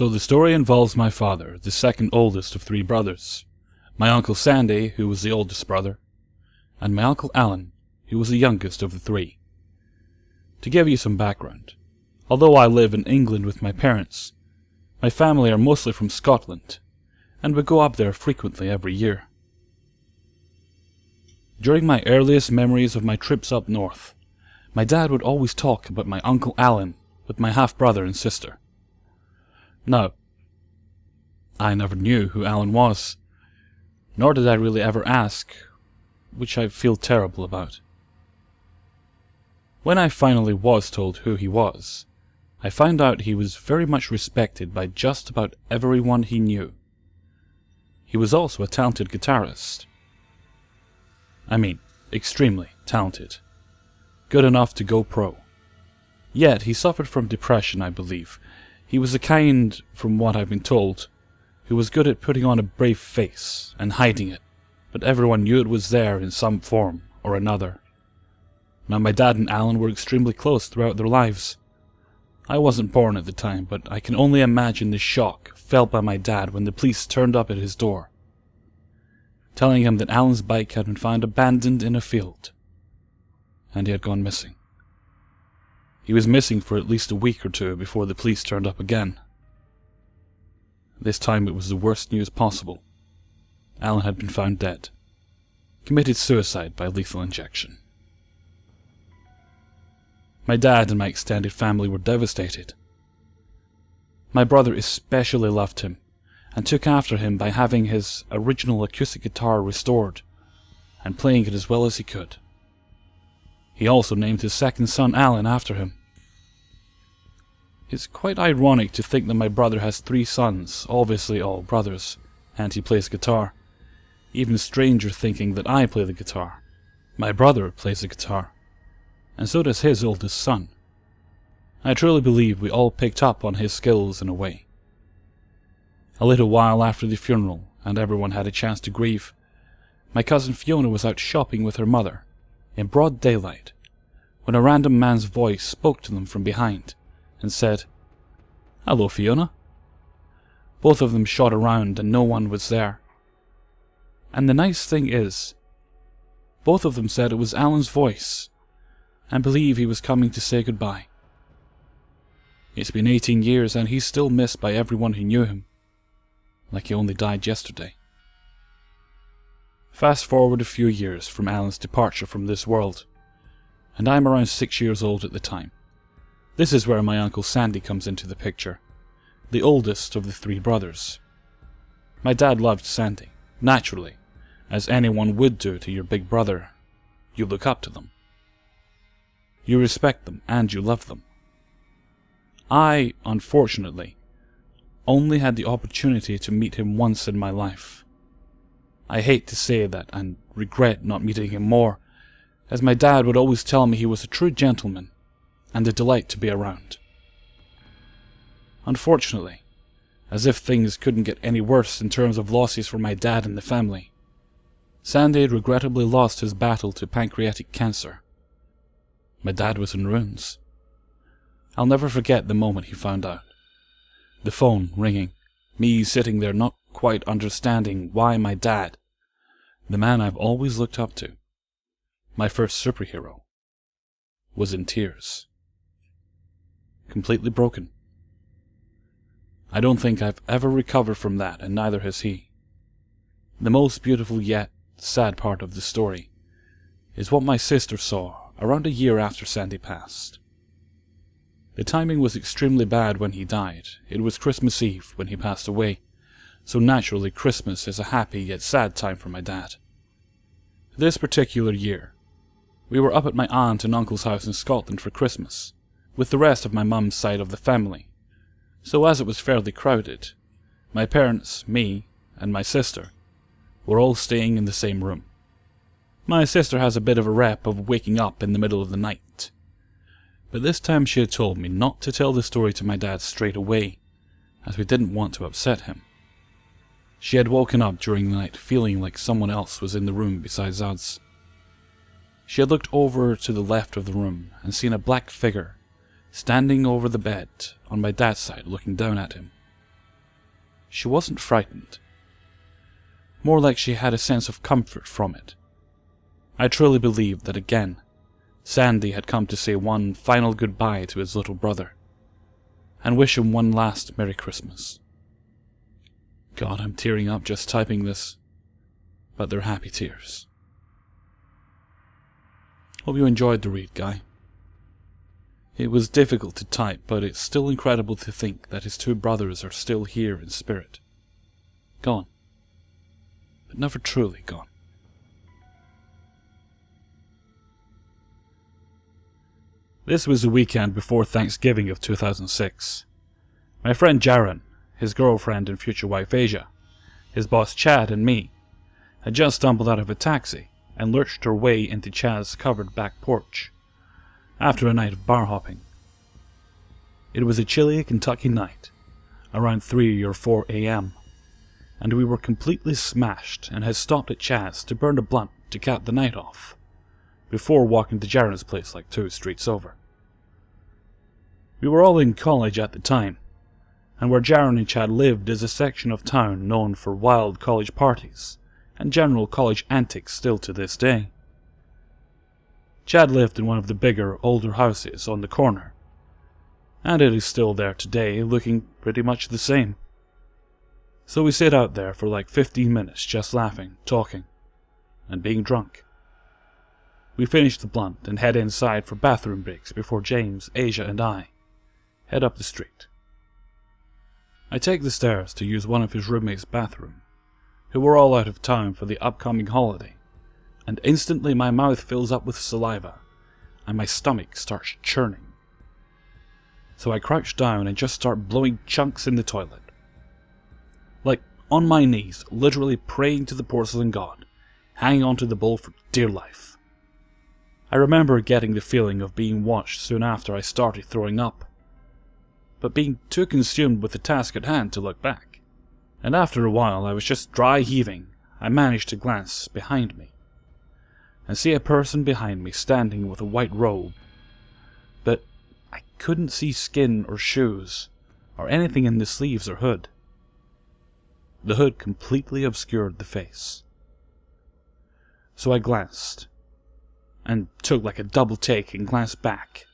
So the story involves my father, the second oldest of three brothers, my Uncle Sandy, who was the oldest brother, and my Uncle Allan, who was the youngest of the three. To give you some background, although I live in England with my parents, my family are mostly from Scotland, and we go up there frequently every year. During my earliest memories of my trips up north, my dad would always talk about my Uncle Allan with my half-brother and sister. Now, I never knew who Allan was, nor did I really ever ask, which I feel terrible about. When I finally was told who he was, I found out he was very much respected by just about everyone he knew. He was also a talented guitarist. I mean, extremely talented. Good enough to go pro. Yet he suffered from depression, I believe. He was the kind, from what I've been told, who was good at putting on a brave face and hiding it, but everyone knew it was there in some form or another. Now my dad and Allan were extremely close throughout their lives. I wasn't born at the time, but I can only imagine the shock felt by my dad when the police turned up at his door, telling him that Allan's bike had been found abandoned in a field, and he had gone missing. He was missing for at least a week or two before the police turned up again. This time it was the worst news possible. Allan had been found dead. Committed suicide by lethal injection. My dad and my extended family were devastated. My brother especially loved him, and took after him by having his original acoustic guitar restored, and playing it as well as he could. He also named his second son Allan after him. It's quite ironic to think that my brother has three sons, obviously all brothers, and he plays guitar. Even stranger thinking that I play the guitar. My brother plays the guitar, and so does his oldest son. I truly believe we all picked up on his skills in a way. A little while after the funeral, and everyone had a chance to grieve, my cousin Fiona was out shopping with her mother, in broad daylight, when a random man's voice spoke to them from behind, and said, "Hello, Fiona." Both of them shot around and no one was there. And the nice thing is, both of them said it was Allan's voice, and believe he was coming to say goodbye. It's been 18 years and he's still missed by everyone who knew him, like he only died yesterday. Fast forward a few years from Allan's departure from this world, and I'm around 6 years old at the time. This is where my Uncle Sandy comes into the picture, the oldest of the three brothers. My dad loved Sandy, naturally, as anyone would do to your big brother. You look up to them. You respect them and you love them. I, unfortunately, only had the opportunity to meet him once in my life. I hate to say that and regret not meeting him more, as my dad would always tell me he was a true gentleman and a delight to be around. Unfortunately, as if things couldn't get any worse in terms of losses for my dad and the family, Sandy regrettably lost his battle to pancreatic cancer. My dad was in ruins. I'll never forget the moment he found out. The phone ringing, me sitting there not quite understanding why my dad, the man I've always looked up to, my first superhero, was in tears. Completely broken. I don't think I've ever recovered from that, and neither has he. The most beautiful yet sad part of the story is what my sister saw around a year after Sandy passed. The timing was extremely bad when he died. It was Christmas Eve when he passed away, so naturally Christmas is a happy yet sad time for my dad. This particular year, we were up at my aunt and uncle's house in Scotland for Christmas, with the rest of my mum's side of the family. So as it was fairly crowded, my parents, me, and my sister were all staying in the same room. My sister has a bit of a rep of waking up in the middle of the night, but this time she had told me not to tell the story to my dad straight away, as we didn't want to upset him. She had woken up during the night feeling like someone else was in the room besides us. She had looked over to the left of the room and seen a black figure standing over the bed on my dad's side looking down at him. she wasn't frightened. More like she had a sense of comfort from it. I truly believed that again, Sandy had come to say one final goodbye to his little brother, and wish him one last Merry Christmas. God, I'm tearing up just typing this, but they're happy tears. Hope you enjoyed the read, Guy. It was difficult to type, but it's still incredible to think that his two brothers are still here in spirit. Gone. But never truly gone. This was the weekend before Thanksgiving of 2006. My friend Jaron, his girlfriend and future wife Asia, his boss Chad and me had just stumbled out of a taxi and lurched our way into Chad's covered back porch after a night of bar hopping. It was a chilly Kentucky night, around 3 or 4 a.m., and we were completely smashed and had stopped at Chad's to burn a blunt to cap the night off, before walking to Jaron's place like 2 streets over. We were all in college at the time, and where Jaron and Chad lived is a section of town known for wild college parties and general college antics still to this day. Chad lived in one of the bigger, older houses on the corner, and it is still there today, looking pretty much the same. So we sit out there for like 15 minutes just laughing, talking, and being drunk. We finish the blunt and head inside for bathroom breaks before James, Asia, and I head up the street. I take the stairs to use one of his roommates' bathroom, who were all out of town for the upcoming holiday, and instantly my mouth fills up with saliva, and my stomach starts churning. So I crouch down and just start blowing chunks in the toilet. Like, on my knees, literally praying to the porcelain god, hanging onto the bowl for dear life. I remember getting the feeling of being watched soon after I started throwing up, but being too consumed with the task at hand to look back. And after a while I was just dry heaving, I managed to glance behind me, and see a person behind me standing with a white robe, but I couldn't see skin or shoes, or anything in the sleeves or hood. The hood completely obscured the face. So I glanced, and took like a double take and glanced back.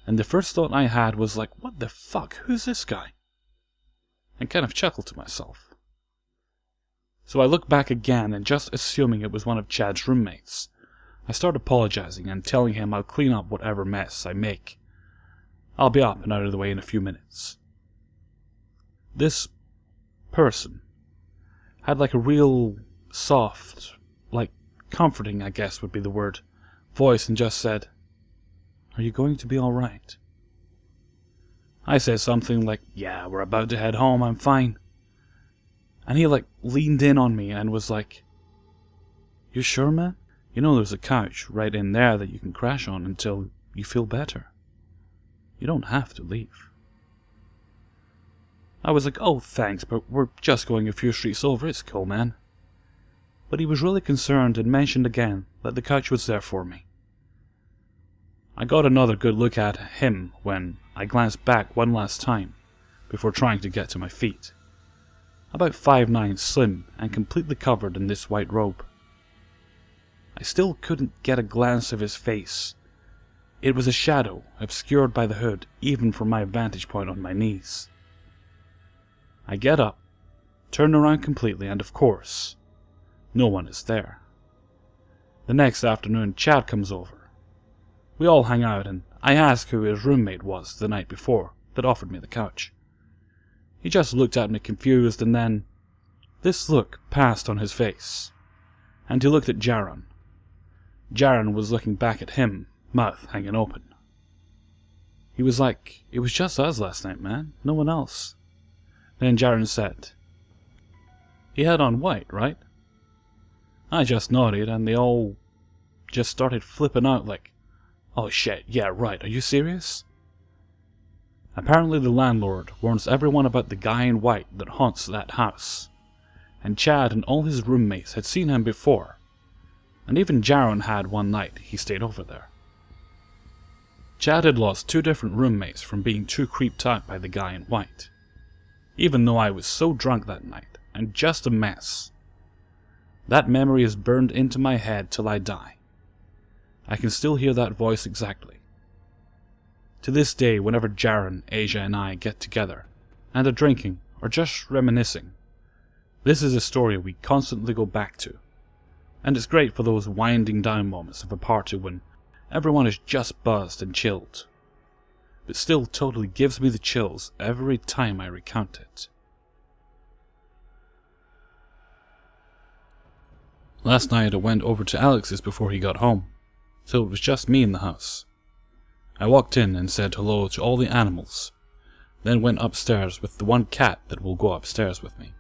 And the first thought I had was like, what the fuck, who's this guy? And kind of chuckled to myself. So I looked back again, and just assuming it was one of Chad's roommates, I start apologizing and telling him I'll clean up whatever mess I make. I'll be up and out of the way in a few minutes. This person had like a real soft, like comforting, I guess would be the word, voice, and just said, "Are you going to be alright?" I said something like, "Yeah, we're about to head home, I'm fine." And he like leaned in on me and was like, "You sure, man? You know there's a couch right in there that you can crash on until you feel better. You don't have to leave." I was like, "Oh, thanks, but we're just going a few streets over, it's cool, man." But he was really concerned and mentioned again that the couch was there for me. I got another good look at him when I glanced back one last time before trying to get to my feet. About 5'9", slim, and completely covered in this white robe. I still couldn't get a glance of his face. It was a shadow, obscured by the hood, even from my vantage point on my knees. I get up, turn around completely, and of course, no one is there. The next afternoon, Chad comes over. We all hang out, and I ask who his roommate was the night before that offered me the couch. He just looked at me confused, and then this look passed on his face, and he looked at Jaron. Jaron was looking back at him, mouth hanging open. He was like, "It was just us last night, man, no one else." Then Jaron said, "He had on white, right?" I just nodded, and they all just started flipping out like, "Oh shit, yeah, right, are you serious?" Apparently the landlord warns everyone about the guy in white that haunts that house, and Chad and all his roommates had seen him before, and even Jaron had one night he stayed over there. Chad had lost 2 different roommates from being too creeped out by the guy in white. even though I was so drunk that night, and just a mess. That memory is burned into my head till I die. I can still hear that voice exactly. To this day, whenever Jaren, Asia and I get together, and are drinking, or just reminiscing, this is a story we constantly go back to. And it's great for those winding down moments of a party when everyone is just buzzed and chilled. But still totally gives me the chills every time I recount it. Last night I went over to Alex's before he got home, so it was just me in the house. I walked in and said hello to all the animals, then went upstairs with the one cat that will go upstairs with me.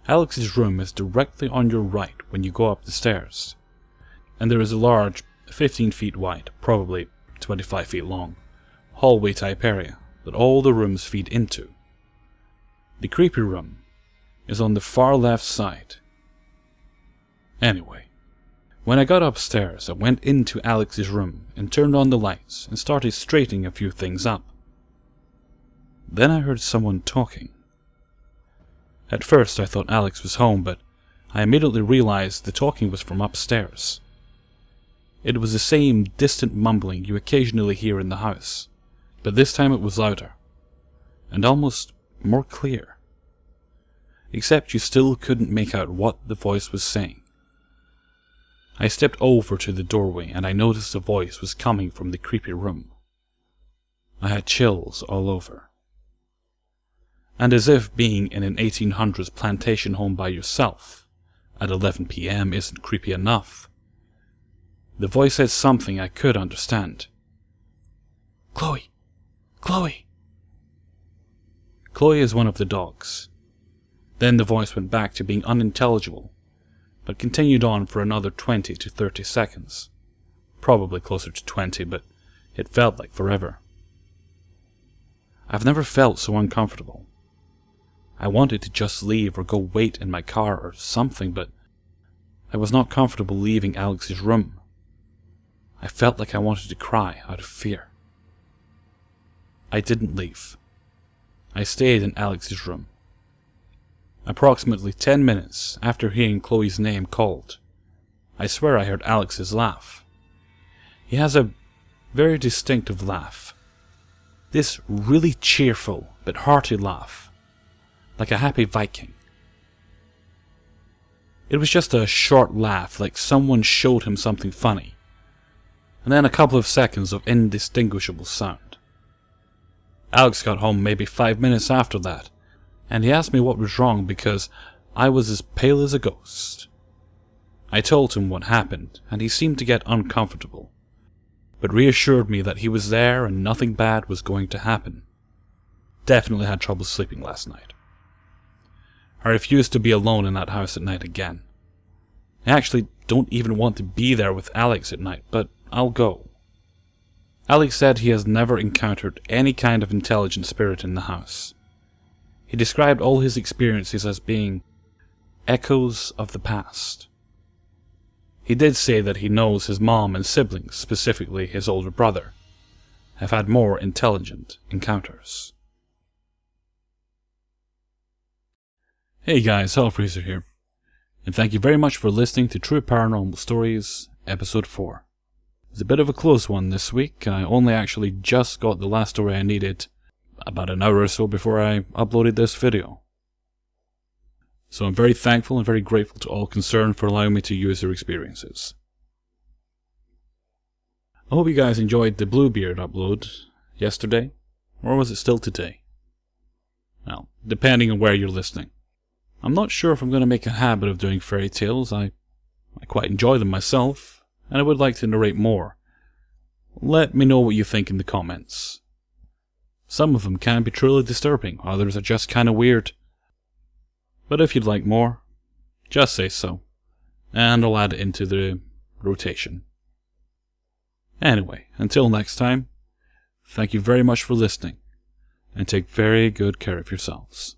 Alex's room is directly on your right when you go up the stairs, and there is a large, 15 feet wide, probably 25 feet long, hallway type area that all the rooms feed into. The creepy room is on the far left side. Anyway, when I got upstairs, I went into Alex's room and turned on the lights and started straightening a few things up. Then I heard someone talking. At first I thought Alex was home, but I immediately realized the talking was from upstairs. It was the same distant mumbling you occasionally hear in the house, but this time it was louder, and almost more clear. Except you still couldn't make out what the voice was saying. I stepped over to the doorway and I noticed the voice was coming from the creepy room. I had chills all over. And as if being in an 1800s plantation home by yourself at 11 p.m. isn't creepy enough, the voice said something I could understand. Chloe! Chloe! Chloe is one of the dogs. Then the voice went back to being unintelligible, but continued on for another 20 to 30 seconds. Probably closer to 20, but it felt like forever. I've never felt so uncomfortable. I wanted to just leave or go wait in my car or something, but I was not comfortable leaving Alex's room. I felt like I wanted to cry out of fear. I didn't leave. I stayed in Alex's room. Approximately 10 minutes after hearing Chloe's name called, I swear I heard Alex's laugh. He has a very distinctive laugh. This really cheerful but hearty laugh. Like a happy Viking. It was just a short laugh, like someone showed him something funny, and then a couple of seconds of indistinguishable sound. Alex got home maybe 5 minutes after that, and he asked me what was wrong because I was as pale as a ghost. I told him what happened, and he seemed to get uncomfortable, but reassured me that he was there and nothing bad was going to happen. Definitely had trouble sleeping last night. I refuse to be alone in that house at night again. I actually don't even want to be there with Alex at night, but I'll go. Alex said he has never encountered any kind of intelligent spirit in the house. He described all his experiences as being echoes of the past. He did say that he knows his mom and siblings, specifically his older brother, have had more intelligent encounters. Hey guys, Hellfreezer here, and thank you very much for listening to True Paranormal Stories, Episode 4. It's a bit of a close one this week. I only actually just got the last story I needed about an hour or so before I uploaded this video. So I'm very thankful and very grateful to all concerned for allowing me to use their experiences. I hope you guys enjoyed the Bluebeard upload yesterday, or was it still today? Well, depending on where you're listening. I'm not sure if I'm going to make a habit of doing fairy tales. I quite enjoy them myself, and I would like to narrate more. Let me know what you think in the comments. Some of them can be truly disturbing, others are just kinda weird. But if you'd like more, just say so, and I'll add it into the rotation. Anyway, until next time, thank you very much for listening, and take very good care of yourselves.